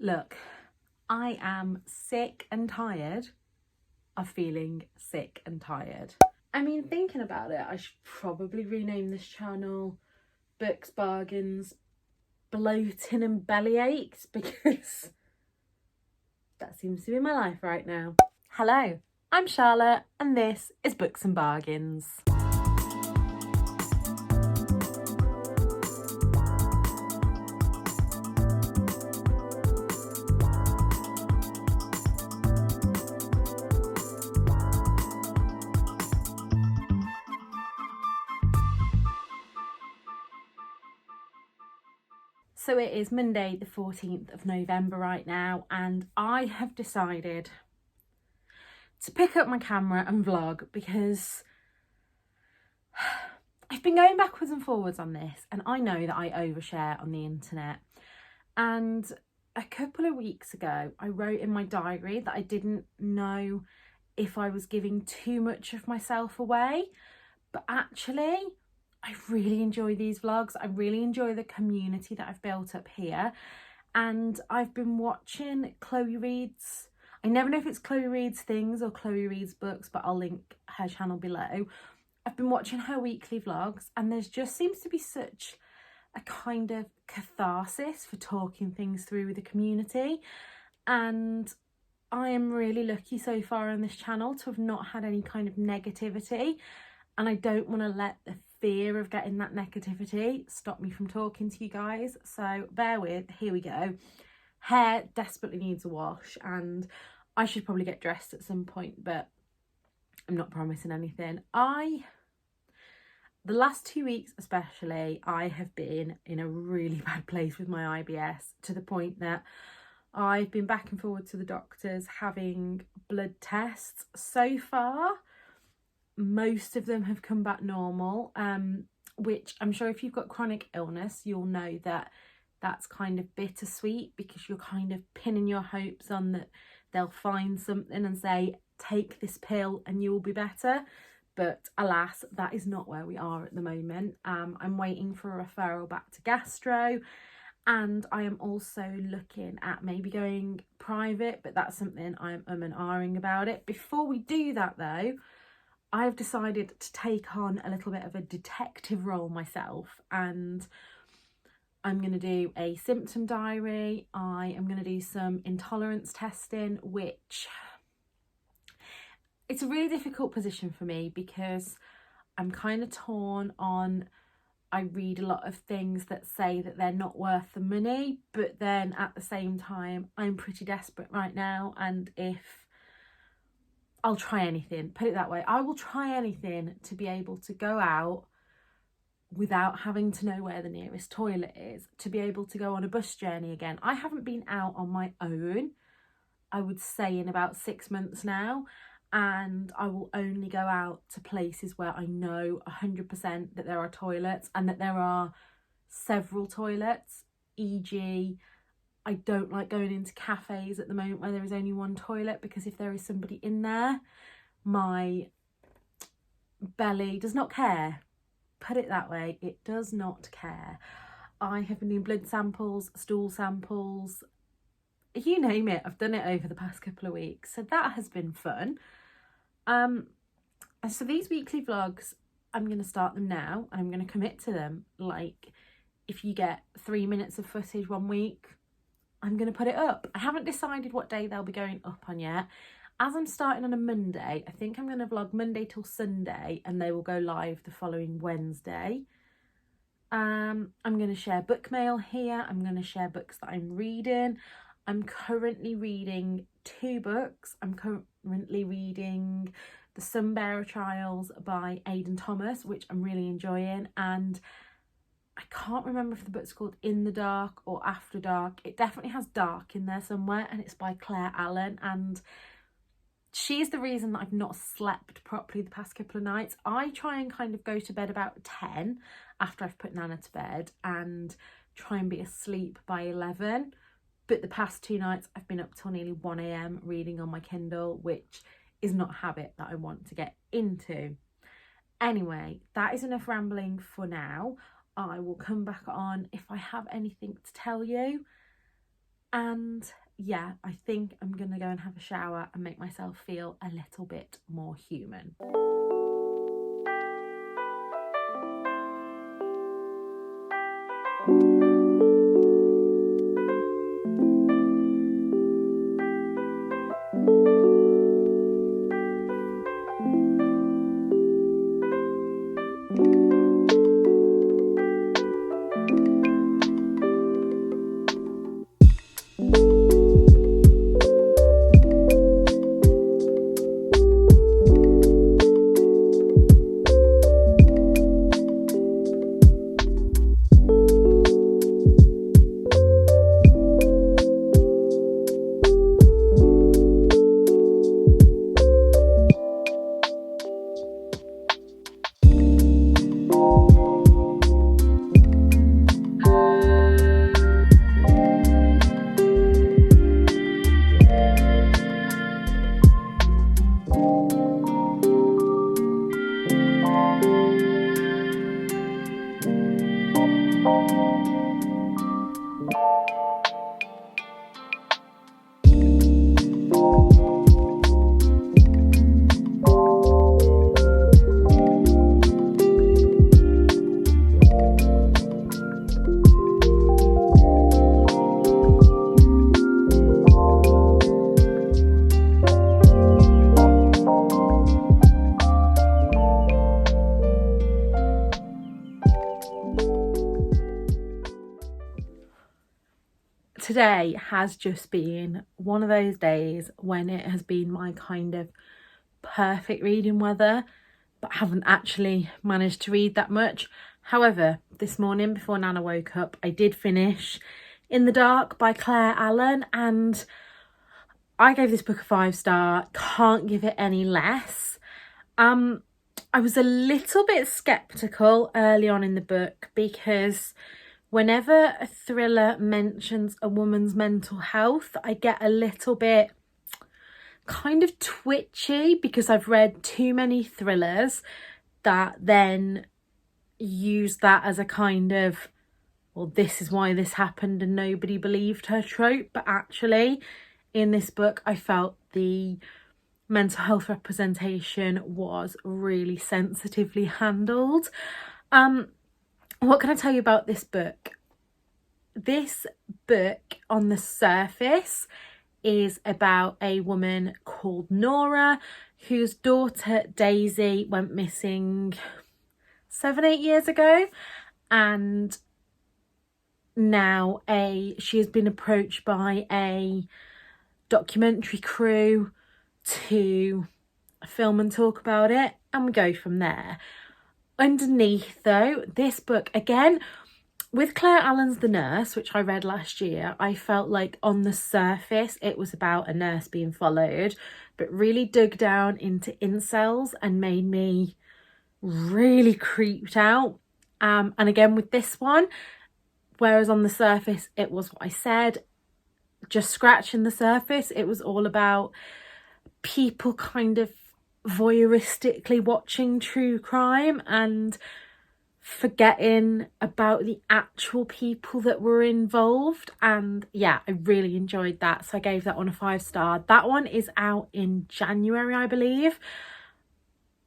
Look, I am sick and tired of feeling sick and tired. I mean, thinking about it, I should probably rename this channel Books, Bargains, Bloating and Bellyaches, because that seems to be my life right now. Hello, I'm Charlotte and this is Books and Bargains. So it is Monday the 14th of November right now, and I have decided to pick up my camera and vlog because I've been going backwards and forwards on this, and I know that I overshare on the internet. And a couple of weeks ago, I wrote in my diary that I didn't know if I was giving too much of myself away, but actually I really enjoy these vlogs. I really enjoy the community that I've built up here. And I've been watching Chloe Reed's, I never know if it's Chloe Reed's Things or Chloe Reed's Books, but I'll link her channel below. I've been watching her weekly vlogs, and there's just seems to be such a kind of catharsis for talking things through with the community. And I am really lucky so far on this channel to have not had any kind of negativity. And I don't want to let the fear of getting that negativity stop me from talking to you guys. So bear with, here we go. Hair desperately needs a wash, and I should probably get dressed at some point, but I'm not promising anything. The last 2 weeks especially, I have been in a really bad place with my IBS, to the point that I've been back and forward to the doctors having blood tests. So far, most of them have come back normal, which I'm sure if you've got chronic illness, you'll know that that's kind of bittersweet, because you're kind of pinning your hopes on that they'll find something and say, take this pill and you will be better. But alas, that is not where we are at the moment. I'm waiting for a referral back to gastro, and I am also looking at maybe going private, but that's something I'm and ahhing about it. Before we do that though, I've decided to take on a little bit of a detective role myself, and I'm going to do a symptom diary. I am going to do some intolerance testing, which it's a really difficult position for me because I'm kind of torn on, I read a lot of things that say that they're not worth the money, but then at the same time, I'm pretty desperate right now, and if I'll try anything, put it that way. I will try anything to be able to go out without having to know where the nearest toilet is, to be able to go on a bus journey again. I haven't been out on my own, I would say, in about 6 months now, and I will only go out to places where I know 100% that there are toilets, and that there are several toilets, e.g. I don't like going into cafes at the moment where there is only one toilet, because if there is somebody in there, my belly does not care. Put it that way, it does not care. I have been doing blood samples, stool samples, you name it, I've done it over the past couple of weeks. So that has been fun. So these weekly vlogs, I'm going to start them now, and I'm going to commit to them. Like, if you get 3 minutes of footage one week, I'm going to put it up. I haven't decided what day they'll be going up on yet. As I'm starting on a Monday, I think I'm going to vlog Monday till Sunday, and they will go live the following Wednesday. I'm going to share book mail here. I'm going to share books that I'm reading. I'm currently reading 2 books. I'm currently reading The Sunbearer Trials by Aidan Thomas, which I'm really enjoying, and I can't remember if the book's called In the Dark or After Dark. It definitely has dark in there somewhere, and it's by Claire Allen, and she's the reason that I've not slept properly the past couple of nights. I try and kind of go to bed about 10 after I've put Nana to bed, and try and be asleep by 11. But the past 2 nights I've been up till nearly 1 a.m. reading on my Kindle, which is not a habit that I want to get into. Anyway, that is enough rambling for now. I will come back on if I have anything to tell you. And yeah, I think I'm gonna go and have a shower and make myself feel a little bit more human. Today has just been one of those days when it has been my kind of perfect reading weather, but I haven't actually managed to read that much. However, this morning before Nana woke up, I did finish In the Dark by Claire Allen, and I gave this book a 5-star, can't give it any less. I was a little bit skeptical early on in the book because whenever a thriller mentions a woman's mental health, I get a little bit kind of twitchy because I've read too many thrillers that then use that as a kind of, well, this is why this happened and nobody believed her trope. But actually, in this book, I felt the mental health representation was really sensitively handled. What can I tell you about this book? This book, on the surface, is about a woman called Nora, whose daughter Daisy went missing 7-8 years ago, and now she has been approached by a documentary crew to film and talk about it, and we go from there. Underneath, though, this book, again, with Claire Allen's The Nurse, which I read last year, I felt like on the surface it was about a nurse being followed, but really dug down into incels and made me really creeped out. And again with this one, whereas on the surface it was what I said, just scratching the surface, it was all about people kind of voyeuristically watching true crime and forgetting about the actual people that were involved. And yeah, I really enjoyed that, so I gave that one a 5-star. That one is out in January, I believe,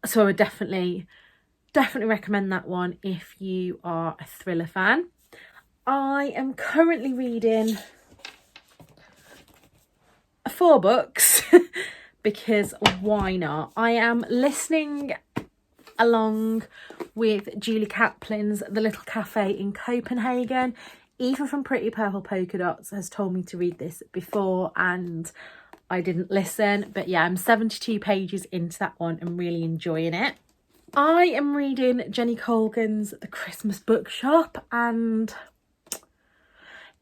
so I would definitely recommend that one if you are a thriller fan. I am currently reading 4 books because why not? I am listening along with Julie Kaplan's The Little Cafe in Copenhagen. Eva from Pretty Purple Polka Dots has told me to read this before and I didn't listen, but yeah, I'm 72 pages into that one and really enjoying it. I am reading Jenny Colgan's The Christmas Bookshop, and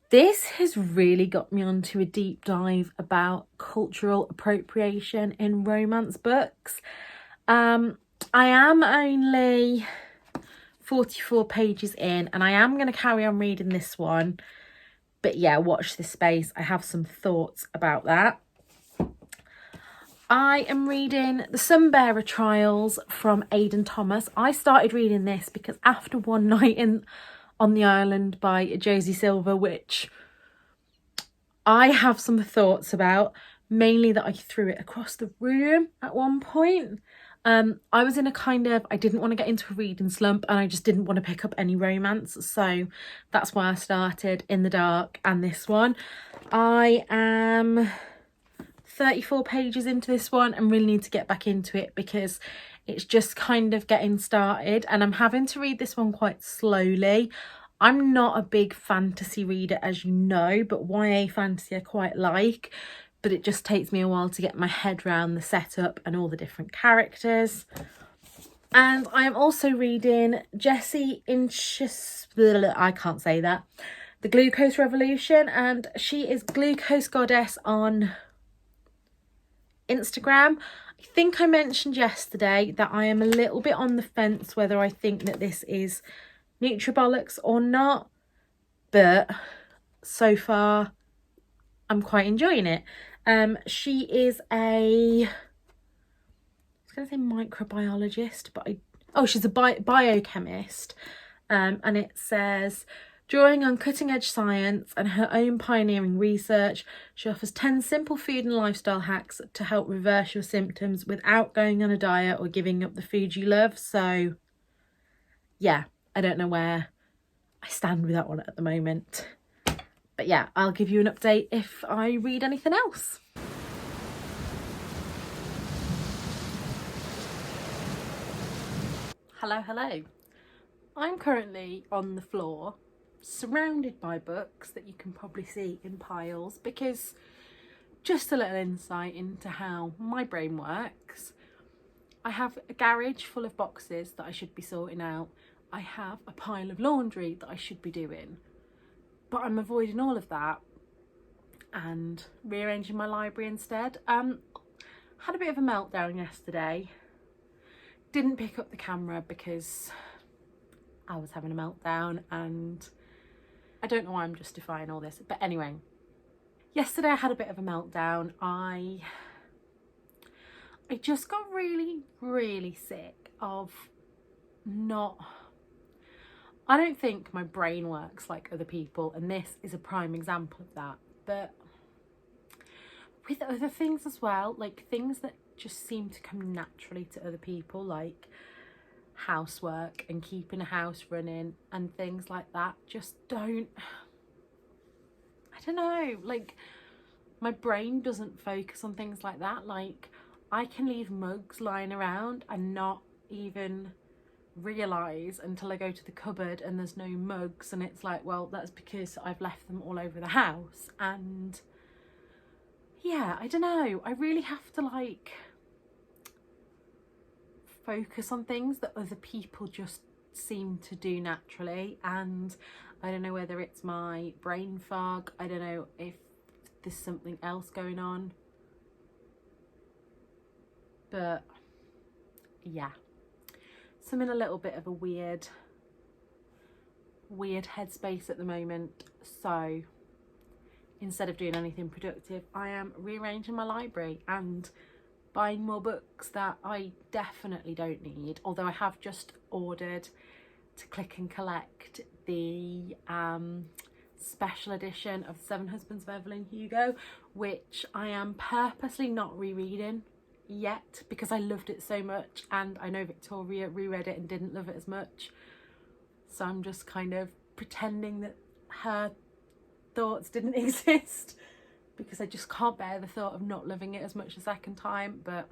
this has really got me onto a deep dive about cultural appropriation in romance books. I am only 44 pages in and I am going to carry on reading this one. But yeah, watch this space. I have some thoughts about that. I am reading The Sunbearer Trials from Aidan Thomas. I started reading this because after One Night on the Island by Josie Silver, which I have some thoughts about, mainly that I threw it across the room at one point. I was in a kind of, I didn't want to get into a reading slump and I just didn't want to pick up any romance. So that's why I started In the Dark and this one. I am 34 pages into this one and really need to get back into it because it's just kind of getting started and I'm having to read this one quite slowly. I'm not a big fantasy reader, as you know, but YA fantasy I quite like, but it just takes me a while to get my head around the setup and all the different characters. And I am also reading Jessie Inches, I can't say that, The Glucose Revolution, and she is Glucose Goddess on Instagram. I think I mentioned yesterday that I am a little bit on the fence whether I think that this is Nutribolics or not, but so far I'm quite enjoying it. She is I was going to say microbiologist, but she's a biochemist, and it says, drawing on cutting-edge science and her own pioneering research, she offers 10 simple food and lifestyle hacks to help reverse your symptoms without going on a diet or giving up the food you love. So yeah, I don't know where I stand with that one at the moment. But yeah, I'll give you an update if I read anything else. Hello. I'm currently on the floor, surrounded by books that you can probably see in piles, because just a little insight into how my brain works. I have a garage full of boxes that I should be sorting out. I have a pile of laundry that I should be doing, but I'm avoiding all of that and rearranging my library instead. Had a bit of a meltdown yesterday. Didn't pick up the camera because I was having a meltdown, and I don't know why I'm justifying all this, but anyway, yesterday I had a bit of a meltdown. I just got really sick of I don't think my brain works like other people, and this is a prime example of that, but with other things as well, like things that just seem to come naturally to other people, like housework and keeping a house running and things like that, just don't, I don't know, like my brain doesn't focus on things like that. Like I can leave mugs lying around and not even realise until I go to the cupboard and there's no mugs, and it's like, well, that's because I've left them all over the house. And yeah, I don't know, I really have to like focus on things that other people just seem to do naturally, and I don't know whether it's my brain fog, I don't know if there's something else going on, but yeah, so I'm in a little bit of a weird headspace at the moment. So instead of doing anything productive, I am rearranging my library and buying more books that I definitely don't need, although I have just ordered to click and collect the special edition of Seven Husbands of Evelyn Hugo, which I am purposely not rereading yet because I loved it so much, and I know Victoria reread it and didn't love it as much, so I'm just kind of pretending that her thoughts didn't exist, because I just can't bear the thought of not loving it as much a second time. But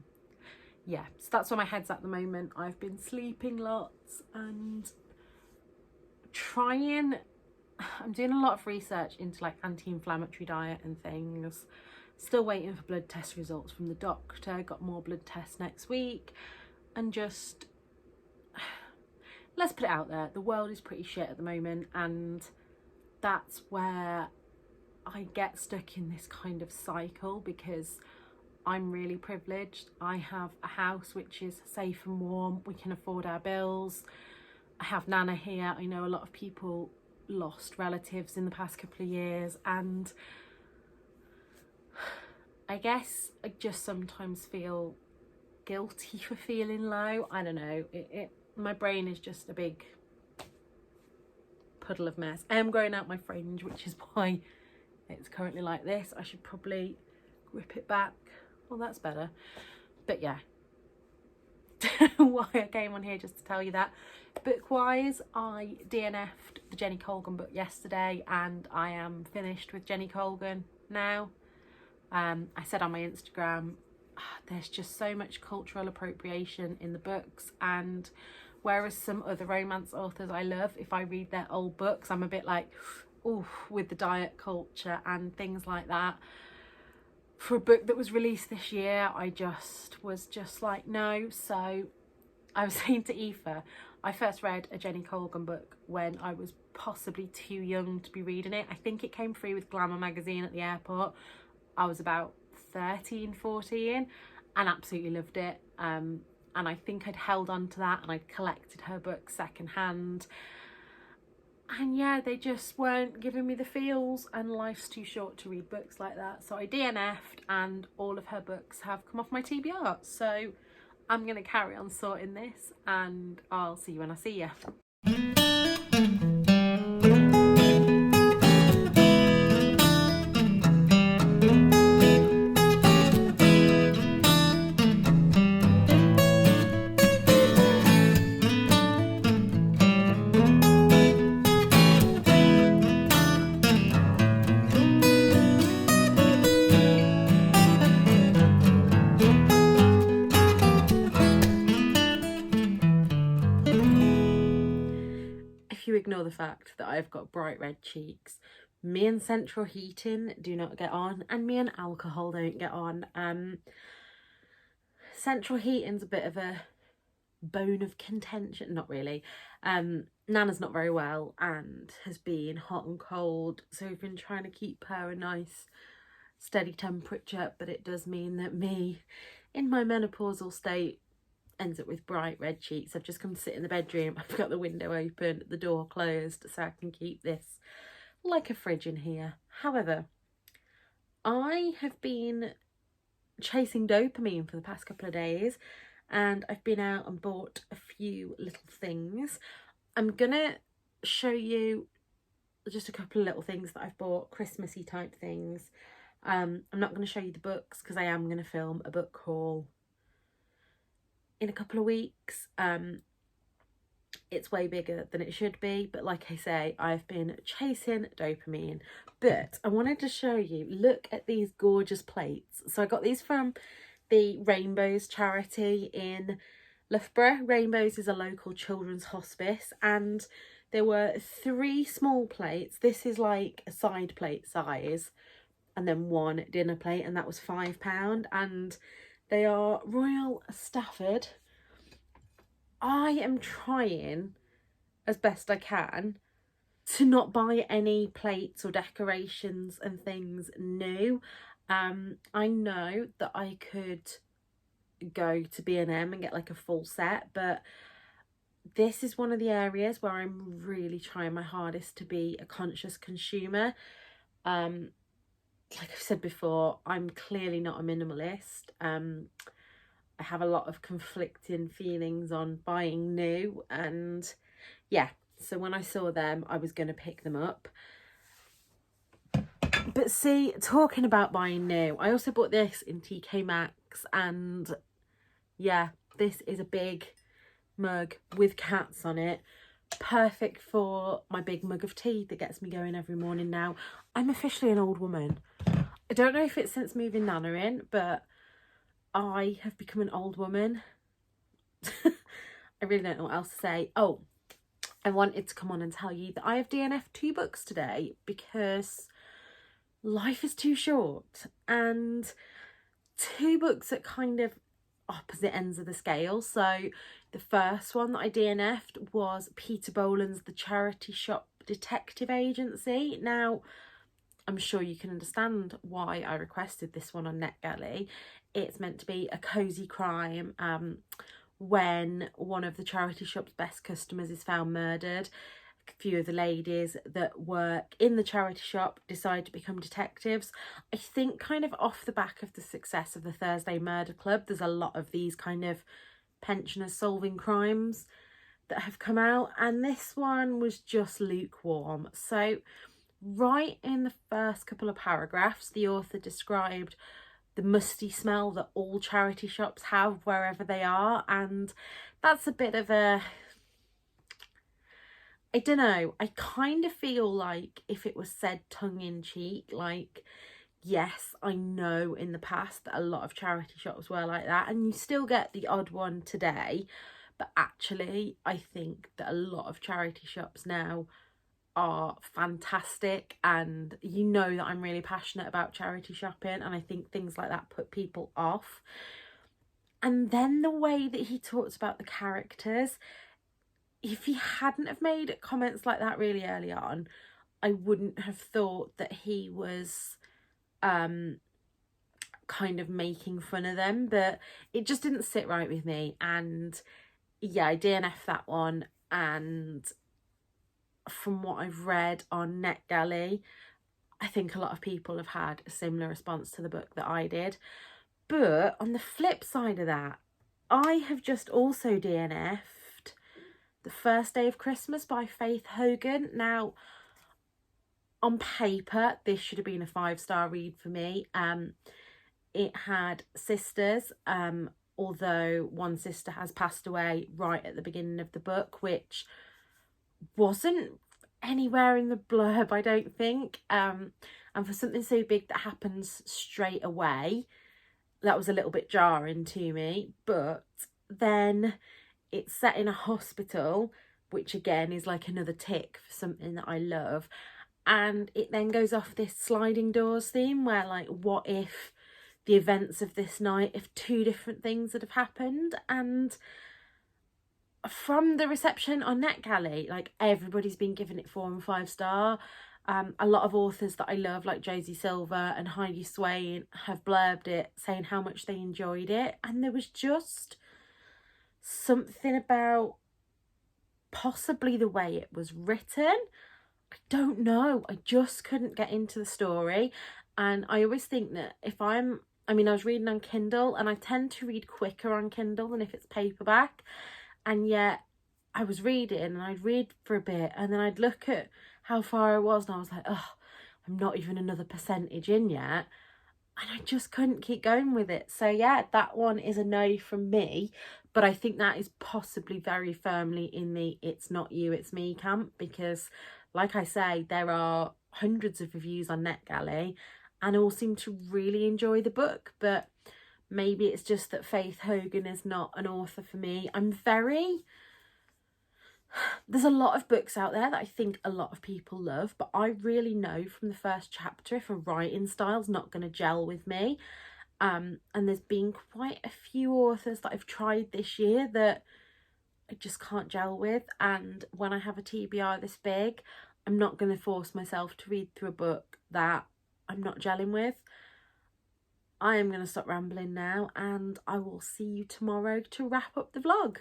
yeah, so that's where my head's at the moment. I've been sleeping lots and I'm doing a lot of research into like anti-inflammatory diet and things. Still waiting for blood test results from the doctor, got more blood tests next week, and just, let's put it out there, the world is pretty shit at the moment, and that's where I get stuck in this kind of cycle, because I'm really privileged. I have a house which is safe and warm, we can afford our bills, I have Nana here. I know a lot of people lost relatives in the past couple of years, and I guess I just sometimes feel guilty for feeling low. I don't know, my brain is just a big puddle of mess. I am growing out my fringe, which is why It's currently like this. I should probably grip it back. Well, that's better. But yeah, why I came on here just to tell you that. Book-wise, I DNF'd the Jenny Colgan book yesterday, and I am finished with Jenny Colgan now. I said on my Instagram, there's just so much cultural appropriation in the books, and whereas some other romance authors I love, if I read their old books, I'm a bit like, ooh, with the diet culture and things like that. For a book that was released this year, I was just like, no. So I was saying to Aoife, I first read a Jenny Colgan book when I was possibly too young to be reading it. I think it came free with Glamour magazine at the airport. I was about 13, 14 and absolutely loved it. And I think I'd held on to that and I'd collected her books secondhand. And yeah, they just weren't giving me the feels, and life's too short to read books like that. So I DNF'd, and all of her books have come off my TBR. So I'm going to carry on sorting this, and I'll see you when I see you. Ignore the fact that I've got bright red cheeks. Me and central heating do not get on, and me and alcohol don't get on. Central heating's a bit of a bone of contention, not really. Nana's not very well and has been hot and cold, so we've been trying to keep her a nice steady temperature, but it does mean that me in my menopausal state ends up with bright red cheeks. I've just come to sit in the bedroom. I've got the window open, the door closed, so I can keep this like a fridge in here. However, I have been chasing dopamine for the past couple of days, and I've been out and bought a few little things. I'm gonna show you just a couple of little things that I've bought, Christmassy type things. I'm not going to show you the books because I am going to film a book haul in a couple of weeks. It's way bigger than it should be, but like I say, I've been chasing dopamine. But I wanted to show you, look at these gorgeous plates. So I got these from the Rainbows charity in Loughborough. Rainbows is a local children's hospice, and there were 3 small plates. This is like a side plate size, and then 1 dinner plate, and that was £5. And they are Royal Stafford. I am trying as best I can to not buy any plates or decorations and things new. I know that I could go to B&M and get like a full set, but this is one of the areas where I'm really trying my hardest to be a conscious consumer. Like I've said before, I'm clearly not a minimalist. I have a lot of conflicting feelings on buying new, and yeah, so when I saw them, I was going to pick them up. But see, talking about buying new, I also bought this in TK Maxx, and yeah, this is a big mug with cats on it. Perfect for my big mug of tea that gets me going every morning now. I'm officially an old woman. I don't know if it's since moving Nana in, but I have become an old woman. I really don't know what else to say. Oh, I wanted to come on and tell you that I have DNF'd 2 books today because life is too short, and 2 books at kind of opposite ends of the scale. So the first one that I DNF'd was Peter Boland's The Charity Shop Detective Agency. Now, I'm sure you can understand why I requested this one on NetGalley. It's meant to be a cosy crime when one of the charity shop's best customers is found murdered. A few of the ladies that work in the charity shop decide to become detectives. I think kind of off the back of the success of the Thursday Murder Club, there's a lot of these kind of pensioners solving crimes that have come out, and this one was just lukewarm. So right in the first couple of paragraphs, the author described the musty smell that all charity shops have wherever they are, and that's a bit of a, I don't know, I kind of feel like if it was said tongue-in-cheek, like, yes, I know in the past that a lot of charity shops were like that, and you still get the odd one today, but actually I think that a lot of charity shops now are fantastic, and you know that I'm really passionate about charity shopping, and I think things like that put people off. And then the way that he talks about the characters, if he hadn't have made comments like that really early on, I wouldn't have thought that he was kind of making fun of them, but it just didn't sit right with me. And yeah, I DNF that one, and from what I've read on NetGalley, I think a lot of people have had a similar response to the book that I did. But on the flip side of that, I have just also DNF'd The First Day of Christmas by Faith Hogan. Now, on paper, this should have been a 5-star read for me. It had sisters, although one sister has passed away right at the beginning of the book, which wasn't anywhere in the blurb, I don't think. And for something so big that happens straight away, that was a little bit jarring to me. But then it's set in a hospital, which again is like another tick for something that I love. And it then goes off this sliding doors theme where, like, what if the events of this night, if 2 different things that have happened? And from the reception on NetGalley, like, everybody's been giving it 4 and 5 star. A lot of authors that I love, like Josie Silver and Heidi Swain, have blurbed it saying how much they enjoyed it. And there was just something about possibly the way it was written. I don't know. I just couldn't get into the story. And I always think that if I was reading on Kindle, and I tend to read quicker on Kindle than if it's paperback. And yet I was reading, and I'd read for a bit, and then I'd look at how far I was, and I was like, oh, I'm not even another percentage in yet. And I just couldn't keep going with it. So yeah, that one is a no from me. But I think that is possibly very firmly in the it's not you, it's me camp, because like I say, there are hundreds of reviews on NetGalley and all seem to really enjoy the book. But maybe it's just that Faith Hogan is not an author for me. There's a lot of books out there that I think a lot of people love, but I really know from the first chapter if a writing style's not going to gel with me. And there's been quite a few authors that I've tried this year that I just can't gel with. And when I have a TBR this big, I'm not going to force myself to read through a book that I'm not gelling with. I am going to stop rambling now, and I will see you tomorrow to wrap up the vlog.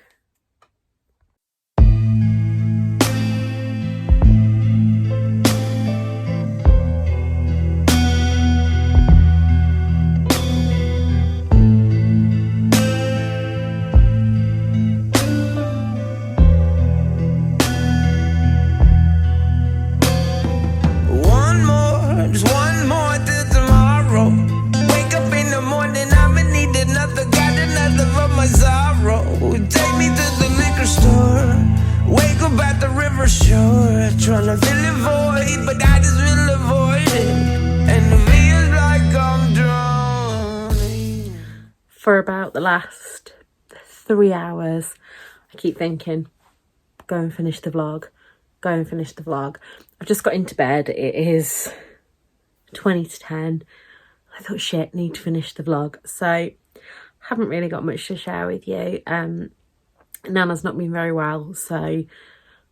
Trying to fill the void, but I just will avoid it, and it feels like I'm drowning. For about the last 3 hours, I keep thinking, go and finish the vlog, go and finish the vlog. I've just got into bed. It is 20 to 10. I thought, shit, need to finish the vlog. So haven't really got much to share with you. Nana's not been very well, so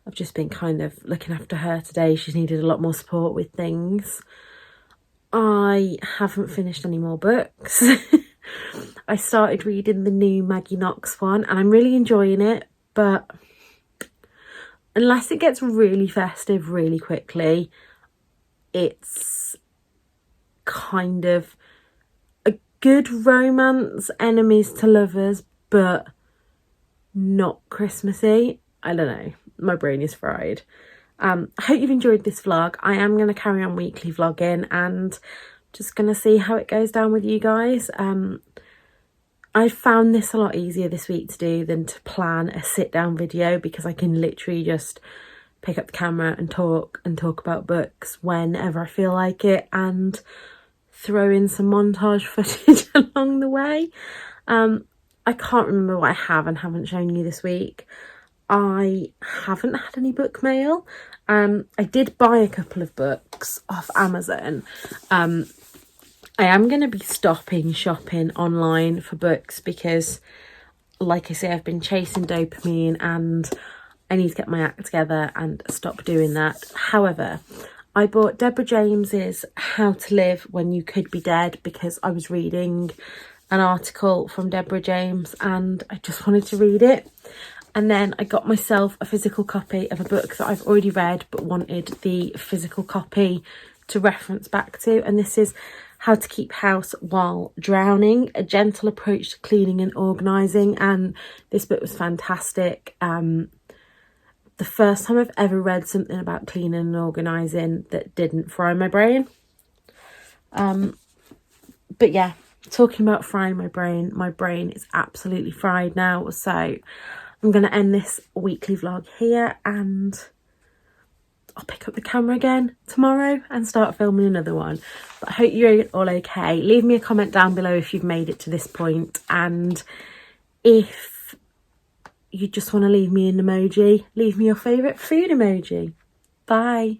I've just been kind of looking after her today. She's needed a lot more support with things. I haven't finished any more books. I started reading the new Maggie Knox one, and I'm really enjoying it, but unless it gets really festive really quickly, it's kind of a good romance, enemies to lovers, but not Christmassy. I don't know. My brain is fried. I hope you've enjoyed this vlog. I am going to carry on weekly vlogging and just going to see how it goes down with you guys. I found this a lot easier this week to do than to plan a sit down video, because I can literally just pick up the camera and talk about books whenever I feel like it, and throw in some montage footage along the way. I can't remember what I have and haven't shown you this week. I haven't had any book mail. I did buy a couple of books off Amazon. I am going to be stopping shopping online for books because, like I say, I've been chasing dopamine and I need to get my act together and stop doing that. However, I bought Deborah James's How to Live When You Could Be Dead because I was reading an article from Deborah James and I just wanted to read it. And then I got myself a physical copy of a book that I've already read but wanted the physical copy to reference back to. And this is How to Keep House While Drowning, A Gentle Approach to Cleaning and Organising. And this book was fantastic. The first time I've ever read something about cleaning and organising that didn't fry my brain. But yeah, talking about frying my brain is absolutely fried now. So I'm going to end this weekly vlog here and I'll pick up the camera again tomorrow and start filming another one. But I hope you're all okay. Leave me a comment down below if you've made it to this point, and if you just want to leave me an emoji, leave me your favourite food emoji. Bye.